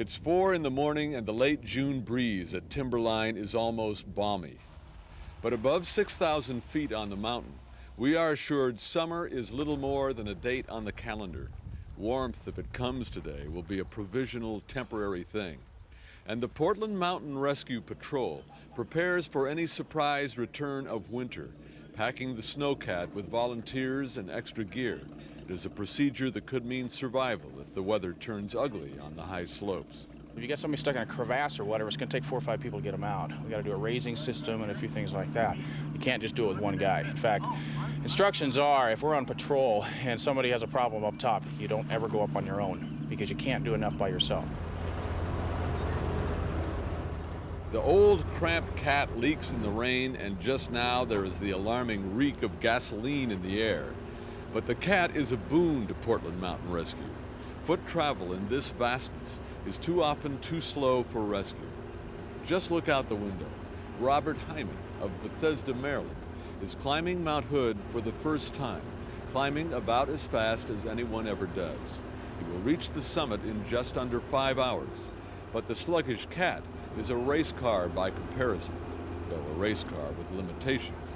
It's 4 in the morning and the late June breeze at Timberline is almost balmy. But above 6,000 feet on the mountain, we are assured summer is little more than a date on the calendar. Warmth, if it comes today, will be a provisional, temporary thing. And the Portland Mountain Rescue Patrol prepares for any surprise return of winter, packing the snowcat with volunteers and extra gear. It is a procedure that could mean survival if the weather turns ugly on the high slopes. If you get somebody stuck in a crevasse or whatever, it's going to take 4 or 5 people to get them out. We got to do a raising system and a few things like that. You can't just do it with one guy. In fact, instructions are if we're on patrol and somebody has a problem up top, you don't ever go up on your own because you can't do enough by yourself. The old cramped cat leaks in the rain, and just now there is the alarming reek of gasoline in the air. But the cat is a boon to Portland Mountain Rescue. Foot travel in this vastness is too often too slow for rescue. Just look out the window. Robert Hyman of Bethesda, Maryland, is climbing Mount Hood for the first time, climbing about as fast as anyone ever does. He will reach the summit in just under 5 hours. But the sluggish cat is a race car by comparison, though a race car with limitations.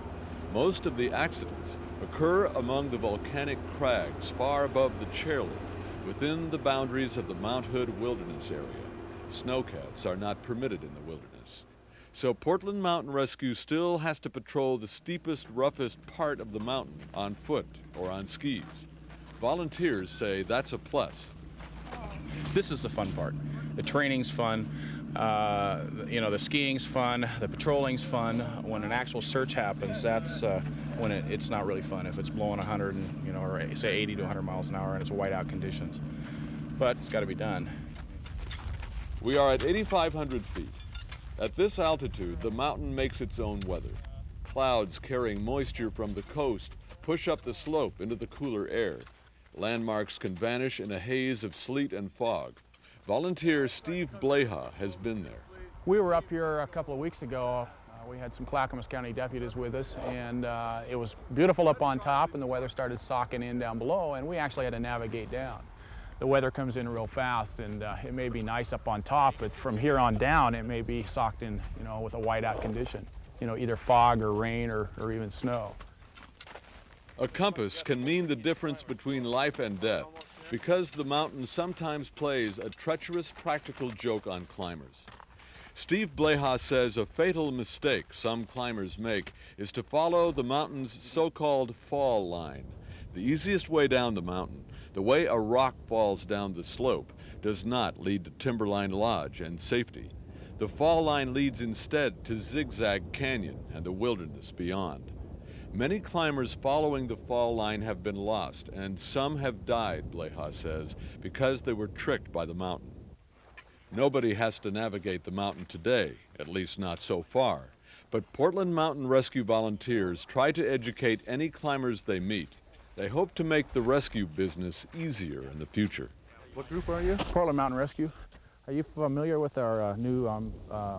Most of the accidents occur among the volcanic crags far above the chairlift, within the boundaries of the Mount Hood Wilderness Area. Snowcats are not permitted in the wilderness. So Portland Mountain Rescue still has to patrol the steepest, roughest part of the mountain on foot or on skis. Volunteers say that's a plus. This is the fun part. The training's fun. The skiing's fun, the patrolling's fun. When an actual search happens, that's when it's not really fun. If it's blowing 100 and, or say 80 to 100 miles an hour and it's whiteout conditions. But it's got to be done. We are at 8,500 feet. At this altitude, the mountain makes its own weather. Clouds carrying moisture from the coast push up the slope into the cooler air. Landmarks can vanish in a haze of sleet and fog. Volunteer Steve Bleha has been there. We were up here a couple of weeks ago. We had some Clackamas County deputies with us, and it was beautiful up on top, and the weather started socking in down below, and we actually had to navigate down. The weather comes in real fast, and it may be nice up on top, but from here on down, it may be socked in, with a whiteout condition, either fog or rain or even snow. A compass can mean the difference between life and death, because the mountain sometimes plays a treacherous practical joke on climbers. Steve Bleha says a fatal mistake some climbers make is to follow the mountain's so-called fall line. The easiest way down the mountain, the way a rock falls down the slope, does not lead to Timberline Lodge and safety. The fall line leads instead to Zigzag Canyon and the wilderness beyond. Many climbers following the fall line have been lost, and some have died, Bleha says, because they were tricked by the mountain. Nobody has to navigate the mountain today, at least not so far. But Portland Mountain Rescue volunteers try to educate any climbers they meet. They hope to make the rescue business easier in the future. What group are you? Portland Mountain Rescue. Are you familiar with our new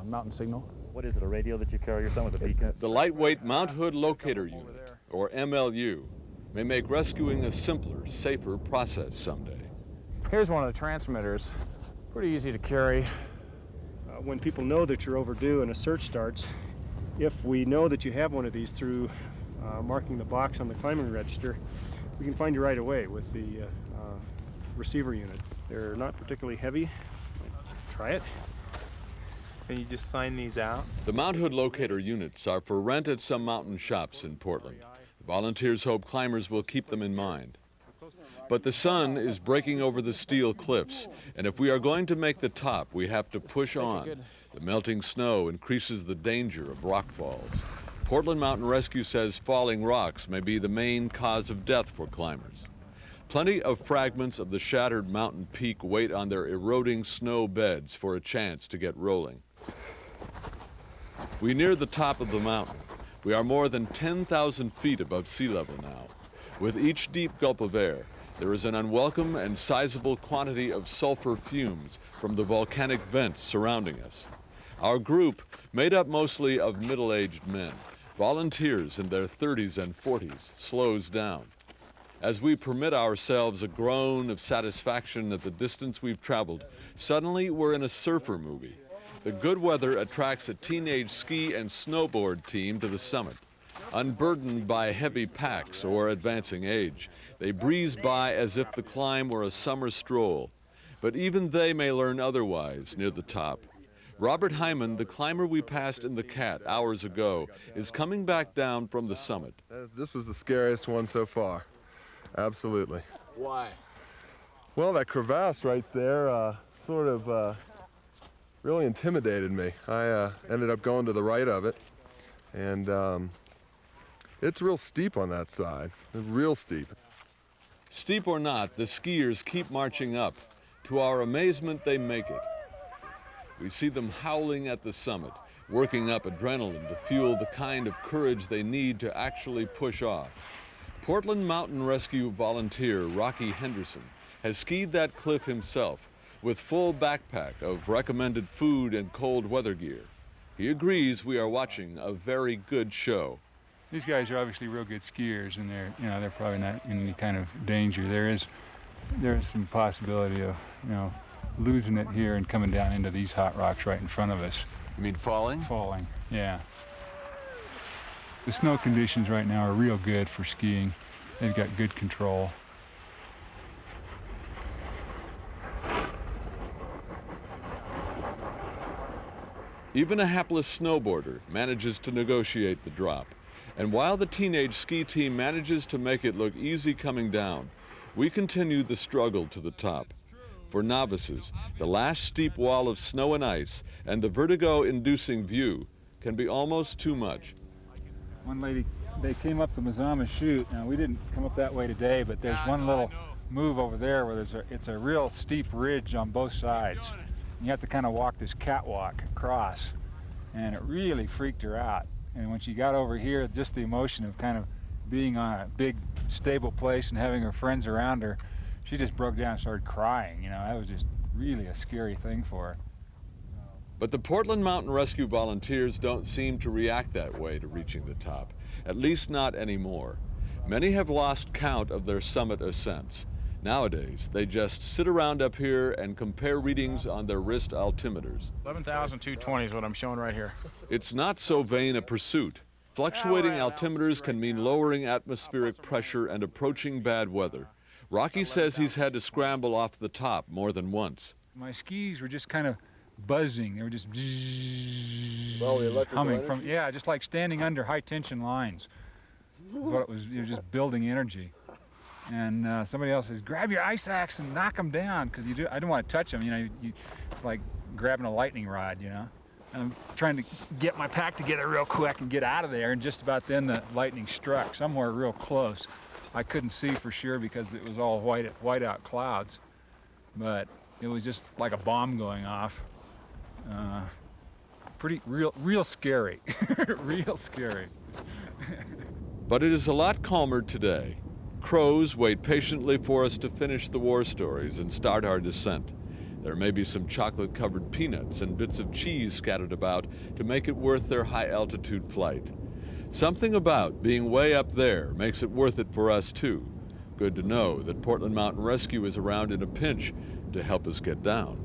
mountain signal? What is it, a radio that you carry or something with a beacon? The lightweight Mount Hood Locator Unit, or MLU, may make rescuing a simpler, safer process someday. Here's one of the transmitters. Pretty easy to carry. When people know that you're overdue and a search starts, if we know that you have one of these through marking the box on the climbing register, we can find you right away with the receiver unit. They're not particularly heavy. Try it. And you just sign these out? The Mount Hood locator units are for rent at some mountain shops in Portland. Volunteers hope climbers will keep them in mind. But the sun is breaking over the steel cliffs, and if we are going to make the top, we have to push on. The melting snow increases the danger of rock falls. Portland Mountain Rescue says falling rocks may be the main cause of death for climbers. Plenty of fragments of the shattered mountain peak wait on their eroding snow beds for a chance to get rolling. We near the top of the mountain. We are more than 10,000 feet above sea level now. With each deep gulp of air, there is an unwelcome and sizable quantity of sulfur fumes from the volcanic vents surrounding us. Our group, made up mostly of middle-aged men, volunteers in their 30s and 40s, slows down. As we permit ourselves a groan of satisfaction at the distance we've traveled, suddenly we're in a surfer movie. The good weather attracts a teenage ski and snowboard team to the summit. Unburdened by heavy packs or advancing age, they breeze by as if the climb were a summer stroll. But even they may learn otherwise near the top. Robert Hyman, the climber we passed in the Cat hours ago, is coming back down from the summit. This was the scariest one so far. Absolutely. Why? Well, that crevasse right there sort of really intimidated me. I ended up going to the right of it, and it's real steep on that side, real steep. Steep or not, the skiers keep marching up. To our amazement, they make it. We see them howling at the summit, working up adrenaline to fuel the kind of courage they need to actually push off. Portland Mountain Rescue volunteer Rocky Henderson has skied that cliff himself with full backpack of recommended food and cold weather gear. He agrees we are watching a very good show. These guys are obviously real good skiers, and they're probably not in any kind of danger. There is some possibility of losing it here and coming down into these hot rocks right in front of us. You mean falling? Falling, yeah. The snow conditions right now are real good for skiing. They've got good control. Even a hapless snowboarder manages to negotiate the drop. And while the teenage ski team manages to make it look easy coming down, we continue the struggle to the top. For novices, the last steep wall of snow and ice and the vertigo-inducing view can be almost too much. One lady, they came up the Mazama chute. Now, we didn't come up that way today, but there's one little move over there where it's a real steep ridge on both sides. You have to kind of walk this catwalk across, and it really freaked her out. And when she got over here, just the emotion of kind of being on a big, stable place and having her friends around her, she just broke down and started crying. That was just really a scary thing for her. But the Portland Mountain Rescue volunteers don't seem to react that way to reaching the top, at least not anymore. Many have lost count of their summit ascents. Nowadays, they just sit around up here and compare readings on their wrist altimeters. 11,220 is what I'm showing right here. It's not so vain a pursuit. Fluctuating altimeters can mean lowering atmospheric pressure and approaching bad weather. Rocky says he's had to scramble off the top more than once. My skis were just kind of buzzing. They were just humming from, just like standing under high tension lines. What it was just building energy. And somebody else says, grab your ice axe and knock them down, because I don't want to touch them. You like grabbing a lightning rod. And I'm trying to get my pack together real quick and get out of there, and just about then the lightning struck somewhere real close. I couldn't see for sure because it was all white out clouds, but it was just like a bomb going off. Pretty real scary, real scary. But it is a lot calmer today. Crows wait patiently for us to finish the war stories and start our descent. There may be some chocolate-covered peanuts and bits of cheese scattered about to make it worth their high-altitude flight. Something about being way up there makes it worth it for us, too. Good to know that Portland Mountain Rescue is around in a pinch to help us get down.